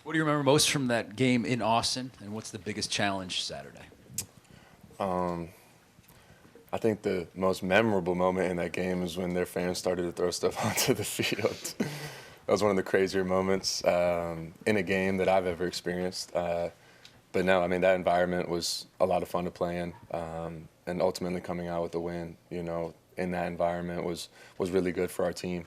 What do you remember most from that game in Austin, and what's the biggest challenge Saturday? I think the most memorable moment in that game is when their fans started to throw stuff onto the field. That was one of the crazier moments in a game that I've ever experienced. But no, I mean, that environment was a lot of fun to play in. And ultimately coming out with a win, in that environment was really good for our team.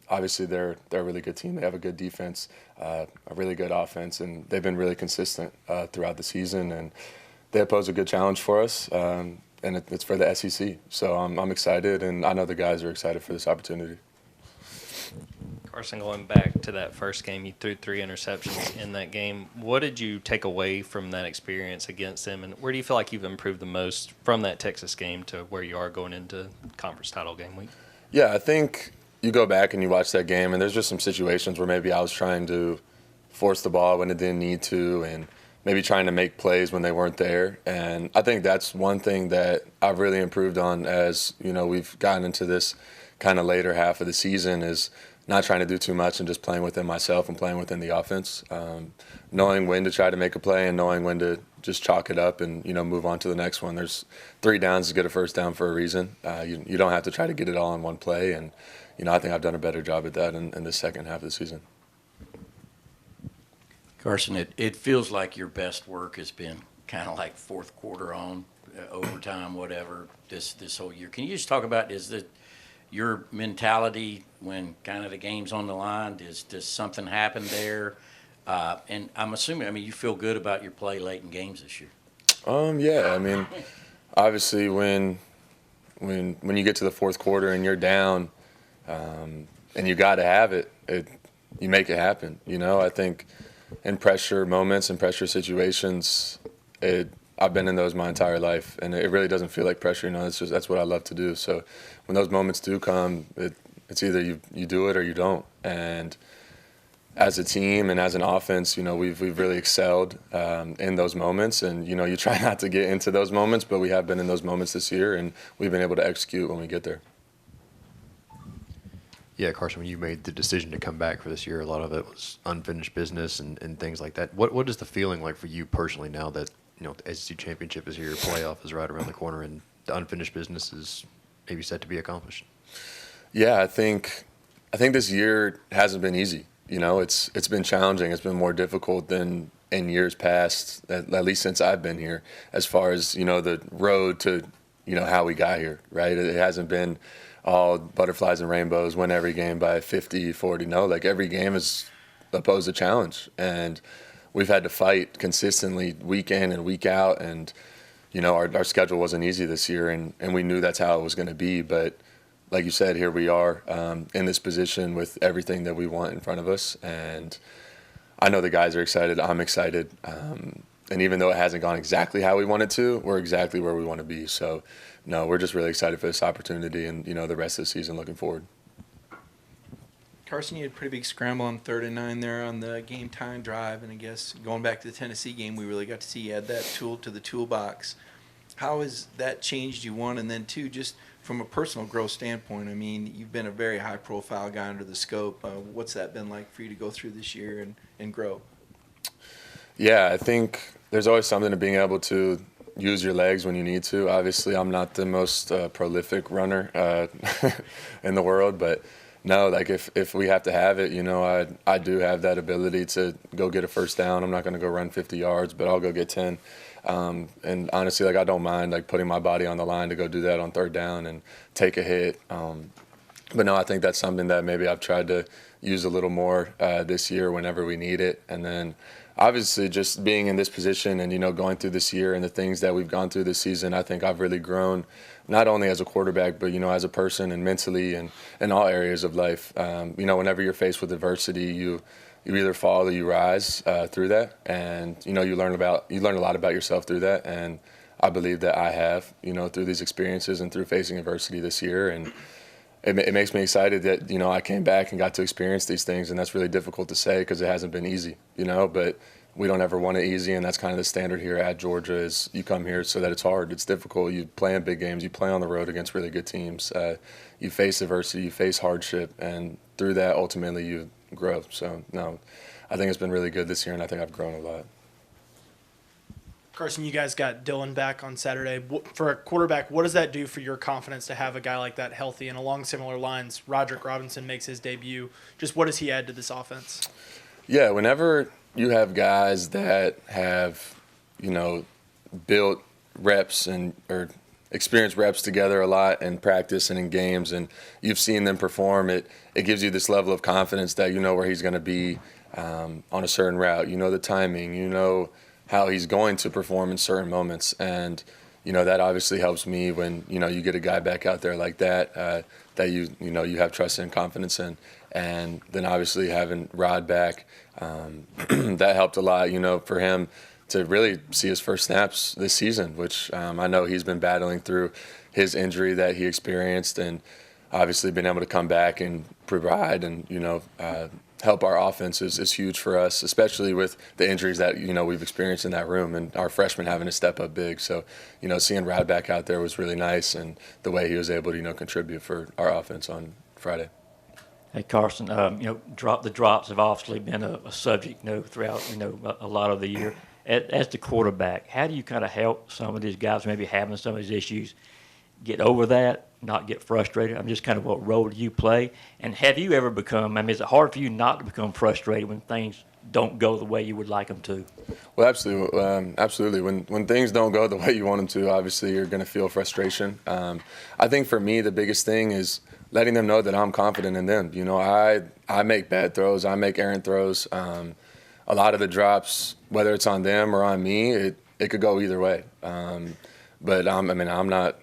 Obviously, they're a really good team. They have a good defense, a really good offense, and they've been really consistent throughout the season. And they pose a good challenge for us. And it's for the SEC. So I'm excited, and I know the guys are excited for this opportunity. Carson, going back to that first game, you threw 3 interceptions in that game. What did you take away from that experience against them, and where do you feel like you've improved the most from that Texas game to where you are going into conference title game week? Yeah, I think you go back and you watch that game, and there's just some situations where maybe I was trying to force the ball when it didn't need to, and maybe trying to make plays when they weren't there. And I think that's one thing that I've really improved on as, we've gotten into this kind of later half of the season is not trying to do too much and just playing within myself and playing within the offense. Knowing when to try to make a play and knowing when to just chalk it up and, move on to the next one. There's 3 downs to get a first down for a reason. You don't have to try to get it all in one play. And, I think I've done a better job at that in the second half of the season. Carson, it feels like your best work has been kind of like fourth quarter on, overtime, whatever, this whole year. Can you just talk about, is that your mentality when kind of the game's on the line? Does something happen there? And I'm assuming, you feel good about your play late in games this year. Yeah, obviously when you get to the fourth quarter and you're down, and you got to have it, you make it happen. I think in pressure moments and pressure situations, I've been in those my entire life, and it really doesn't feel like pressure. That's what I love to do. So when those moments do come, it's either you do it or you don't. And as a team and as an offense, we've really excelled in those moments. And you try not to get into those moments, but we have been in those moments this year, and we've been able to execute when we get there. Yeah, Carson, when you made the decision to come back for this year, a lot of it was unfinished business and things like that. What is the feeling like for you personally now that the SEC championship is here, playoff is right around the corner, and the unfinished business is maybe set to be accomplished? Yeah, I think this year hasn't been easy. It's been challenging. It's been more difficult than in years past, at least since I've been here, as far as the road to how we got here. Right? It hasn't been all butterflies and rainbows, win every game by 50, 40. No, like every game is posed a challenge. And we've had to fight consistently week in and week out. And, our schedule wasn't easy this year, and we knew that's how it was going to be. But like you said, here we are in this position with everything that we want in front of us. And I know the guys are excited. I'm excited. And even though it hasn't gone exactly how we wanted to, we're exactly where we want to be. So, no, we're just really excited for this opportunity and, the rest of the season, looking forward. Carson, you had a pretty big scramble on 3rd and 9 there on the game time drive. And I guess going back to the Tennessee game, we really got to see you add that tool to the toolbox. How has that changed you, one? And then two, just from a personal growth standpoint, you've been a very high-profile guy under the scope. What's that been like for you to go through this year and grow? Yeah, I think there's always something to being able to use your legs when you need to. Obviously, I'm not the most prolific runner in the world, but no, like if we have to have it, I do have that ability to go get a first down. I'm not going to go run 50 yards, but I'll go get 10. And honestly, I don't mind putting my body on the line to go do that on 3rd down and take a hit. But no, I think that's something that maybe I've tried to use a little more this year whenever we need it. And then obviously just being in this position and, going through this year and the things that we've gone through this season, I think I've really grown not only as a quarterback, but, as a person and mentally and in all areas of life. Whenever you're faced with adversity, you either fall or you rise through that. And, you learn a lot about yourself through that. And I believe that I have, through these experiences and through facing adversity this year. And it makes me excited that, I came back and got to experience these things. And that's really difficult to say because it hasn't been easy, but we don't ever want it easy. And that's kind of the standard here at Georgia is you come here so that it's hard. It's difficult. You play in big games. You play on the road against really good teams. You face adversity. You face hardship. And through that, ultimately, you grow. So no, I think it's been really good this year, and I think I've grown a lot. Carson, you guys got Dylan back on Saturday. For a quarterback, what does that do for your confidence to have a guy like that healthy? And along similar lines, Roderick Robinson makes his debut. Just what does he add to this offense? Yeah, whenever you have guys that have, built reps or experienced reps together a lot in practice and in games, and you've seen them perform, it gives you this level of confidence that you know where he's going to be on a certain route. You know the timing. You know how he's going to perform in certain moments. And, that obviously helps me when, you get a guy back out there like that, that you have trust and confidence in. And then obviously having Rod back, that helped a lot, for him to really see his first snaps this season, which I know he's been battling through his injury that he experienced, and obviously being able to come back and provide and, help our offense is huge for us, especially with the injuries that, we've experienced in that room and our freshmen having to step up big. So, seeing Rod back out there was really nice, and the way he was able to, contribute for our offense on Friday. Hey, Carson, the drops have obviously been a subject, throughout, a lot of the year. As the quarterback, how do you kind of help some of these guys maybe having some of these issues get over that, not get frustrated? I'm just kind of, what role do you play? And have you ever become, is it hard for you not to become frustrated when things don't go the way you would like them to? Well, absolutely. Absolutely. When things don't go the way you want them to, obviously you're going to feel frustration. I think for me, the biggest thing is letting them know that I'm confident in them. I make bad throws. I make errant throws. A lot of the drops, whether it's on them or on me, it could go either way. But I'm not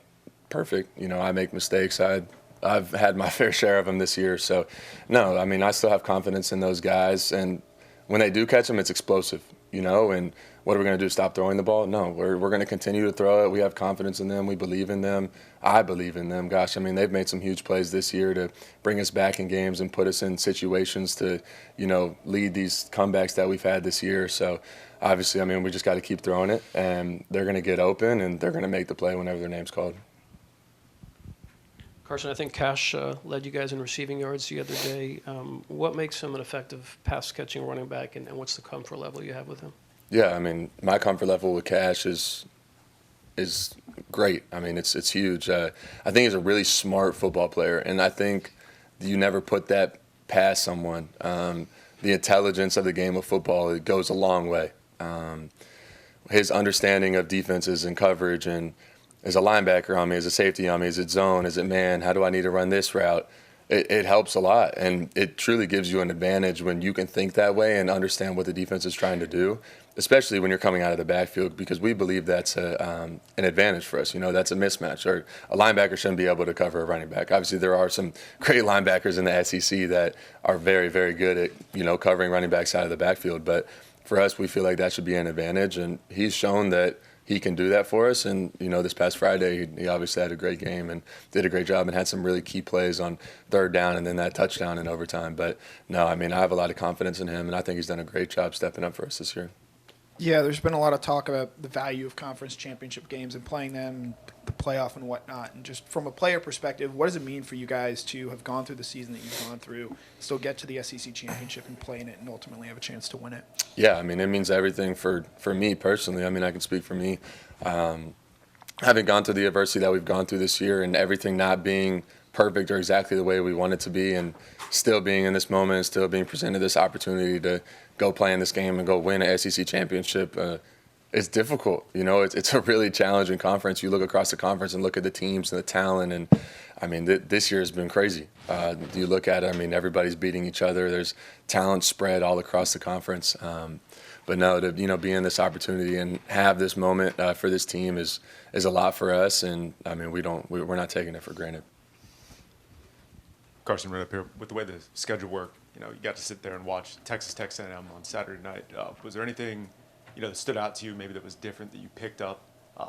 perfect. I make mistakes. I've had my fair share of them this year. So, no, I still have confidence in those guys. And when they do catch them, it's explosive, and what are we going to do, stop throwing the ball? No, we're going to continue to throw it. We have confidence in them. We believe in them. I believe in them. Gosh, they've made some huge plays this year to bring us back in games and put us in situations to, lead these comebacks that we've had this year. So, obviously, we just got to keep throwing it, and they're going to get open, and they're going to make the play whenever their name's called. Carson, I think Cash led you guys in receiving yards the other day. What makes him an effective pass-catching running back, and what's the comfort level you have with him? Yeah, my comfort level with Cash is great. It's huge. I think he's a really smart football player, and I think you never put that past someone. The intelligence of the game of football, it goes a long way. His understanding of defenses and coverage, and as a linebacker on me, as a safety on me, is it zone, is it man, how do I need to run this route? It helps a lot, and it truly gives you an advantage when you can think that way and understand what the defense is trying to do, especially when you're coming out of the backfield, because we believe that's an advantage for us. That's a mismatch, or a linebacker shouldn't be able to cover a running back. Obviously, there are some great linebackers in the SEC that are very, very good at, covering running backs out of the backfield, but for us, we feel like that should be an advantage, and he's shown that he can do that for us. And, this past Friday, he obviously had a great game and did a great job and had some really key plays on third down and then that touchdown in overtime. But, no, I have a lot of confidence in him, and I think he's done a great job stepping up for us this year. Yeah, there's been a lot of talk about the value of conference championship games and playing them, the playoff and whatnot. And just from a player perspective, what does it mean for you guys to have gone through the season that you've gone through, still get to the SEC championship and play in it, and ultimately have a chance to win it? Yeah, it means everything for me personally. I can speak for me. Having gone through the adversity that we've gone through this year, and everything not being perfect or exactly the way we want it to be, and still being in this moment and still being presented this opportunity to go play in this game and go win an SEC championship, it's difficult. It's a really challenging conference. You look across the conference and look at the teams and the talent, and this year has been crazy. You look at it, everybody's beating each other. There's talent spread all across the conference. But no, to be in this opportunity and have this moment for this team is a lot for us, and we're not taking it for granted. Carson, right up here, with the way the schedule worked, you got to sit there and watch Texas Tech A&M on Saturday night. Was there anything, that stood out to you, maybe that was different that you picked up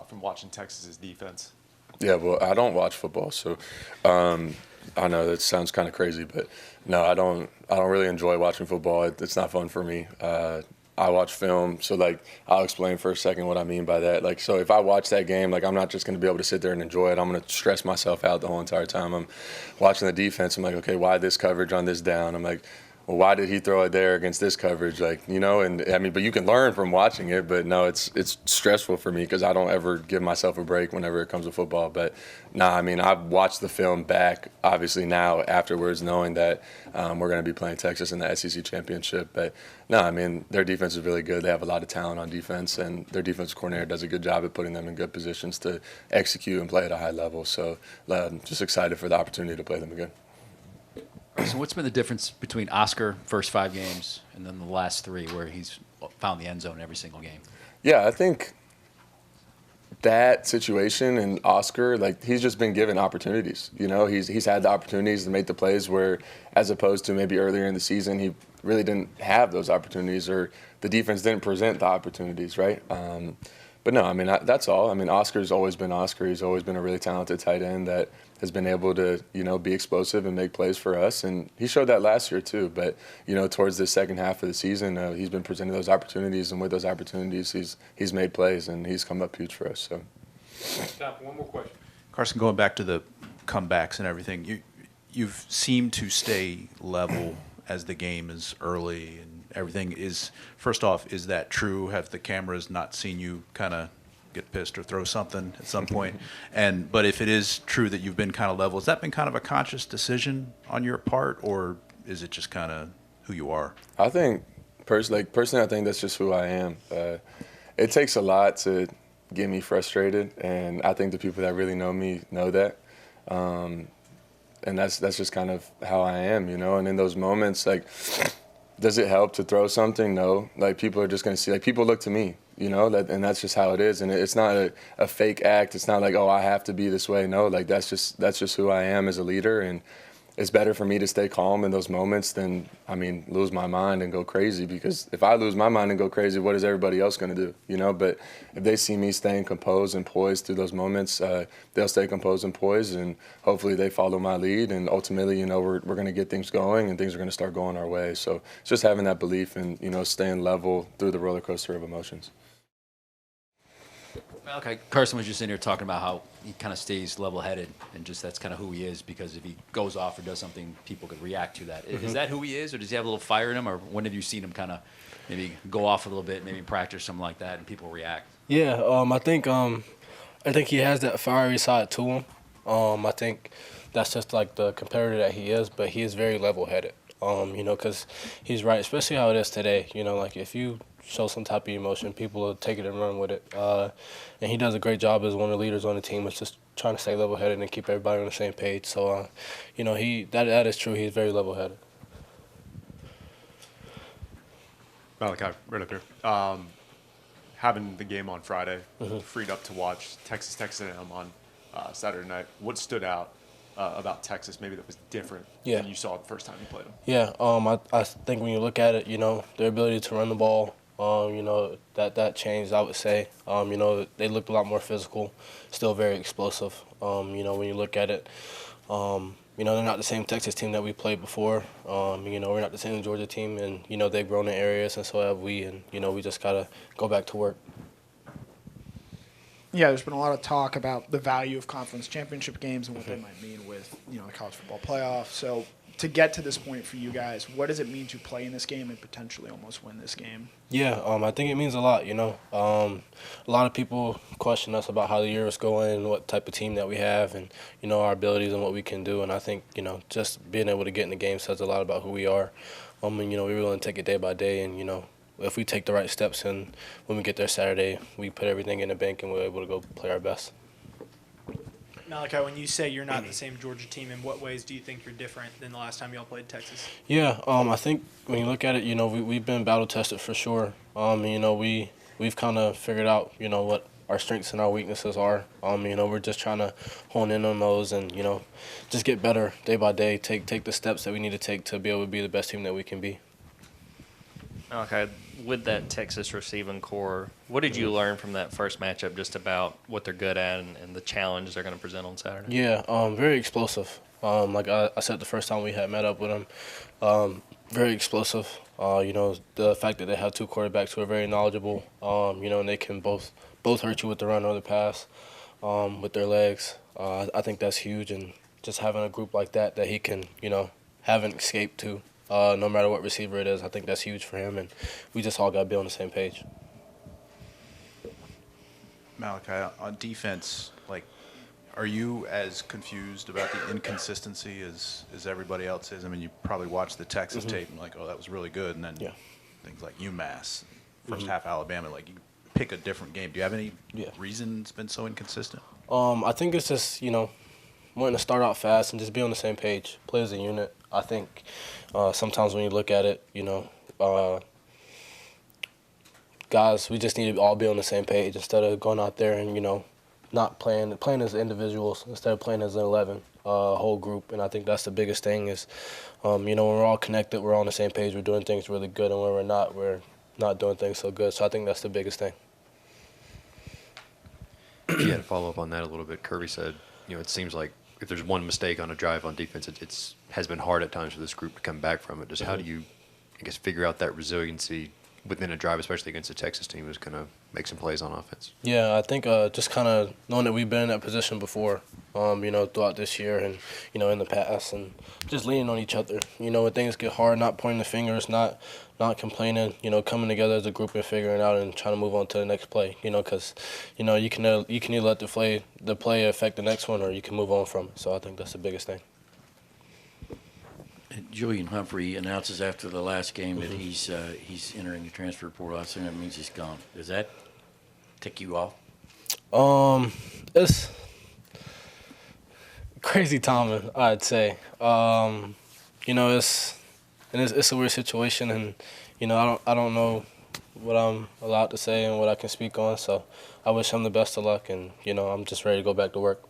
from watching Texas's defense? Yeah, well, I don't watch football, so I know that sounds kind of crazy, but no, I don't really enjoy watching football. It's not fun for me. I watch film, so I'll explain for a second what I mean by that. So if I watch that game, I'm not just going to be able to sit there and enjoy it. I'm going to stress myself out the whole entire time. I'm watching the defense. I'm like, okay, why this coverage on this down? I'm like, well, why did he throw it there against this coverage? Like, you know, and I mean, but you can learn from watching it. But no, it's stressful for me because I don't ever give myself a break whenever it comes to football. But nah, I mean, I've watched the film back, obviously now afterwards, knowing that we're going to be playing Texas in the SEC championship. But no, I mean, their defense is really good. They have a lot of talent on defense, and their defensive coordinator does a good job at putting them in good positions to execute and play at a high level. So just excited for the opportunity to play them again. So what's been the difference between Oscar first 5 games and then the last 3 where he's found the end zone every single game? Yeah, I think that situation and Oscar, like, he's just been given opportunities. You know, he's had the opportunities to make the plays where, as opposed to maybe earlier in the season, he really didn't have those opportunities or the defense didn't present the opportunities, right? But no, I mean, that's all. I mean, Oscar's always been Oscar. He's always been a really talented tight end that has been able to, you know, be explosive and make plays for us. And he showed that last year too. But, you know, towards the second half of the season, he's been presenting those opportunities. And with those opportunities, he's made plays and he's come up huge for us. So. Time for one more question. Carson, going back to the comebacks and everything, you've seemed to stay level as the game is early and everything. First off, is that true? Have the cameras not seen you kind of get pissed or throw something at some point? But if it is true that you've been kind of level, has that been kind of a conscious decision on your part, or is it just kind of who you are? I think, personally, I think that's just who I am. It takes a lot to get me frustrated, and I think the people that really know me know that. And that's just kind of how I am, you know. And in those moments, like, does it help to throw something? No. Like, people are just going to see, like, people look to me, you know, and that's just how it is. And it's not a fake act. It's not like, oh, I have to be this way. No, like, that's just who I am as a leader. And it's better for me to stay calm in those moments than, I mean, lose my mind and go crazy. Because if I lose my mind and go crazy, what is everybody else going to do, you know? But if they see me staying composed and poised through those moments, they'll stay composed and poised, and hopefully they follow my lead. And ultimately, you know, we're going to get things going and things are going to start going our way. So it's just having that belief and, you know, staying level through the roller coaster of emotions. Okay, Carson was just in here talking about how he kind of stays level-headed, and just that's kind of who he is, because if he goes off or does something, people could react to that. Is that who he is, or does he have a little fire in him, or when have you seen him kind of maybe go off a little bit, maybe practice something like that, and people react? Yeah, I think he has that fiery side to him. I think that's just like the competitor that he is, but he is very level-headed. You know, because he's right, especially how it is today. You know, like, if you show some type of emotion, people will take it and run with it. And he does a great job as one of the leaders on the team. It's just trying to stay level-headed and keep everybody on the same page. So, you know, that is true. He's very level-headed. Malachi, right up here. Having the game on Friday, freed up to watch Texas A&M on Saturday night, what stood out about Texas maybe that was different than you saw the first time you played them? Yeah, I think when you look at it, you know, their ability to run the ball, you know, that changed, I would say. You know, they looked a lot more physical, still very explosive. You know, when you look at it, you know, they're not the same Texas team that we played before. You know, we're not the same Georgia team, and, you know, they've grown in areas, and so have we, and, you know, we just got to go back to work. Yeah, there's been a lot of talk about the value of conference championship games and what they might mean with, you know, the college football playoff. So to get to this point for you guys, what does it mean to play in this game and potentially almost win this game? Yeah, I think it means a lot, you know. A lot of people question us about how the year is going and what type of team that we have and, you know, our abilities and what we can do. And I think, you know, just being able to get in the game says a lot about who we are. And, you know, we're willing to take it day by day, and, you know, if we take the right steps and when we get there Saturday, we put everything in the bank and we're able to go play our best. Malachi, when you say you're not the same Georgia team, in what ways do you think you're different than the last time y'all played Texas? Yeah, I think when you look at it, you know, we've been battle tested for sure. You know, we've kind of figured out, you know, what our strengths and our weaknesses are. You know, we're just trying to hone in on those and, you know, just get better day by day, take the steps that we need to take to be able to be the best team that we can be. Okay, with that Texas receiving core, what did you learn from that first matchup just about what they're good at and the challenge they're going to present on Saturday? Yeah, very explosive. Like I said the first time we had met up with them, very explosive. You know, the fact that they have two quarterbacks who are very knowledgeable, you know, and they can both hurt you with the run or the pass with their legs. I think that's huge, and just having a group like that he can, you know, have an escape to. no matter what receiver it is. I think that's huge for him, and we just all got to be on the same page. Malachi, on defense, like, are you as confused about the inconsistency as everybody else is? I mean, you probably watched the Texas tape and like, oh, that was really good, and then things like UMass, first half Alabama, like you pick a different game. Do you have any reason it's been so inconsistent? I think it's just, wanting to start out fast and just be on the same page, play as a unit. I think sometimes when you look at it, guys, we just need to all be on the same page instead of going out there and, not playing as individuals instead of playing as an 11, whole group. And I think that's the biggest thing is, when we're all connected, we're all on the same page, we're doing things really good, and when we're not doing things so good. So I think that's the biggest thing. Yeah, to follow up on that a little bit, Kirby said, it seems like if there's one mistake on a drive on defense, it has been hard at times for this group to come back from it. Just how do you, figure out that resiliency within a drive, especially against a Texas team who's going to make some plays on offense? Yeah, I think just kind of knowing that we've been in that position before, throughout this year and, in the past, and just leaning on each other. When things get hard, not pointing the fingers, not complaining, coming together as a group and figuring out and trying to move on to the next play, because, you can either let the play affect the next one or you can move on from it. So I think that's the biggest thing. Julian Humphrey announces after the last game that he's entering the transfer portal. I assume that means he's gone. Does that tick you off? It's crazy timing, I'd say. It's a weird situation, and I don't know what I'm allowed to say and what I can speak on. So I wish him the best of luck, and I'm just ready to go back to work.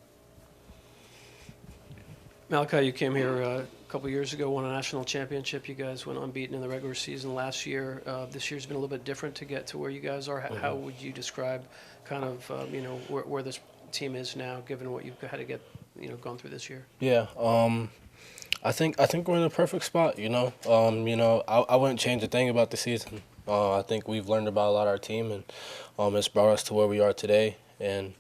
Malachi, you came here a couple years ago, won a national championship. You guys went unbeaten in the regular season last year. This year's been a little bit different to get to where you guys are. How would you describe kind of, where this team is now, given what you've had to get, gone through this year? Yeah, I think we're in the perfect spot, I wouldn't change a thing about the season. I think we've learned about a lot of our team, and it's brought us to where we are today. And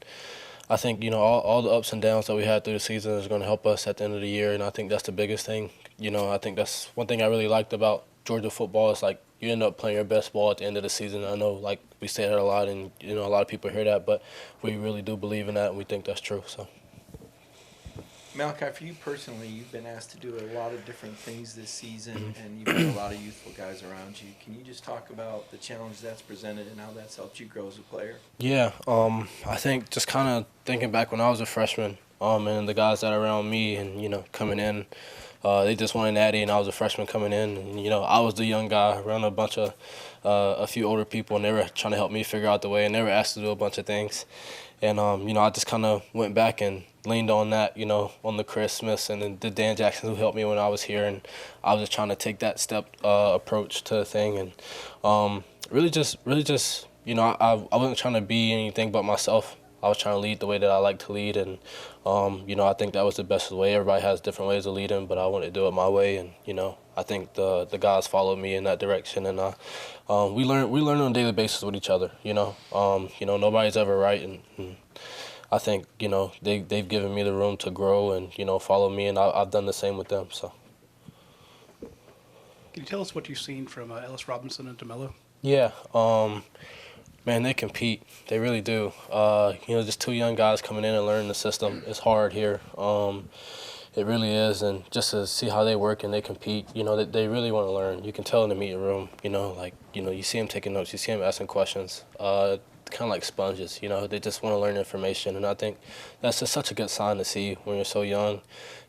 I think, all the ups and downs that we had through the season is going to help us at the end of the year, and I think that's the biggest thing. I think that's one thing I really liked about Georgia football is, like, you end up playing your best ball at the end of the season. I know, like, we say that a lot, and, a lot of people hear that, but we really do believe in that, and we think that's true, so. Malachi, for you personally, you've been asked to do a lot of different things this season, and you've got a lot of youthful guys around you. Can you just talk about the challenge that's presented and how that's helped you grow as a player? Yeah, I think just kind of thinking back when I was a freshman, and the guys that are around me and, coming in, they just won a natty, and I was a freshman coming in, and, I was the young guy around a few older people, and they were trying to help me figure out the way, and they were asked to do a bunch of things. And, I just kind of went back and leaned on that, on the Chris Smiths and then the Dan Jacksons who helped me when I was here. And I was just trying to take that step approach to the thing. And really just, I wasn't trying to be anything but myself. I was trying to lead the way that I like to lead. And, I think that was the best way. Everybody has different ways of leading, but I wanted to do it my way. And, I think the guys followed me in that direction. And we learn on a daily basis with each other, nobody's ever right. And I think, they've given me the room to grow and, follow me, and I've done the same with them. So. Can you tell us what you've seen from Ellis Robinson and DeMello? Yeah, man, they compete. They really do. Just two young guys coming in and learning the system. It's hard here. It really is, and just to see how they work and they compete, they really want to learn. You can tell in the meeting room, you see them taking notes, you see them asking questions. Kind of like sponges, they just want to learn information, and I think that's just such a good sign to see when you're so young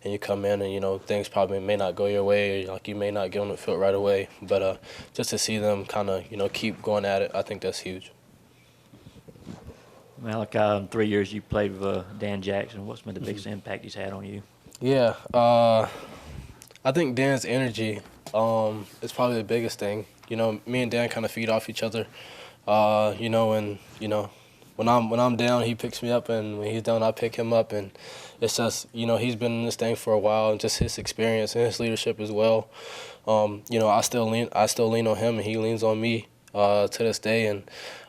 and you come in and things probably may not go your way, or like you may not get on the field right away, but just to see them kind of keep going at it, I think that's huge. Malachi, in 3 years you played with Dan Jackson. What's been the biggest impact he's had on you? Yeah, I think Dan's energy is probably the biggest thing. Me and Dan kind of feed off each other. When I'm down, he picks me up, and when he's down, I pick him up, and it's just, he's been in this thing for a while, and just his experience and his leadership as well. I still lean on him, and he leans on me. to this day, and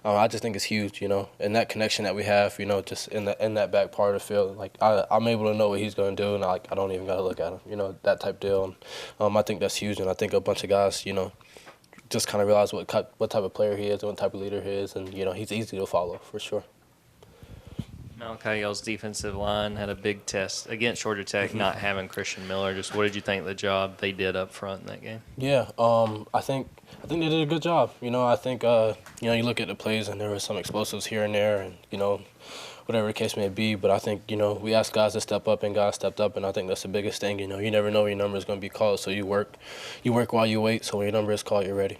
I just think it's huge, you know, and that connection that we have, you know, just in that back part of the field, like I'm able to know what he's going to do, and I don't even got to look at him, you know, that type deal. And I think that's huge, and I think a bunch of guys, you know, just kind of realize what type of player he is and what type of leader he is, and you know, he's easy to follow for sure. Malachi, y'all's defensive line had a big test against Georgia Tech, not having Christian Miller. Just what did you think of the job they did up front in that game? Yeah, I think they did a good job. You know, I think you know, you look at the plays and there were some explosives here and there, and you know, whatever the case may be. But I think, you know, we asked guys to step up, and guys stepped up, and I think that's the biggest thing. You know, you never know when your number is going to be called, so you work while you wait. So when your number is called, you're ready.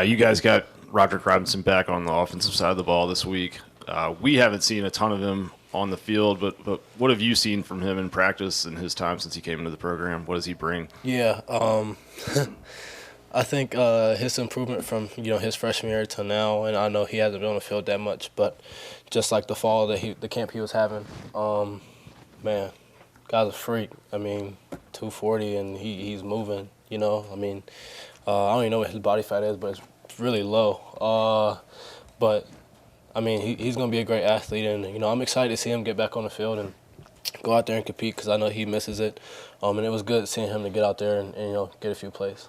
You guys got Roderick Robinson back on the offensive side of the ball this week. We haven't seen a ton of him on the field, but what have you seen from him in practice and his time since he came into the program? What does he bring? Yeah, I think his improvement from, you know, his freshman year to now, and I know he hasn't been on the field that much, but just like the fall the camp he was having, man, guy's a freak. I mean, 240 and he's moving. You know, I mean, I don't even know what his body fat is, but it's really low. But I mean, he's going to be a great athlete, and you know, I'm excited to see him get back on the field and go out there and compete because I know he misses it. And it was good seeing him to get out there and you know, get a few plays.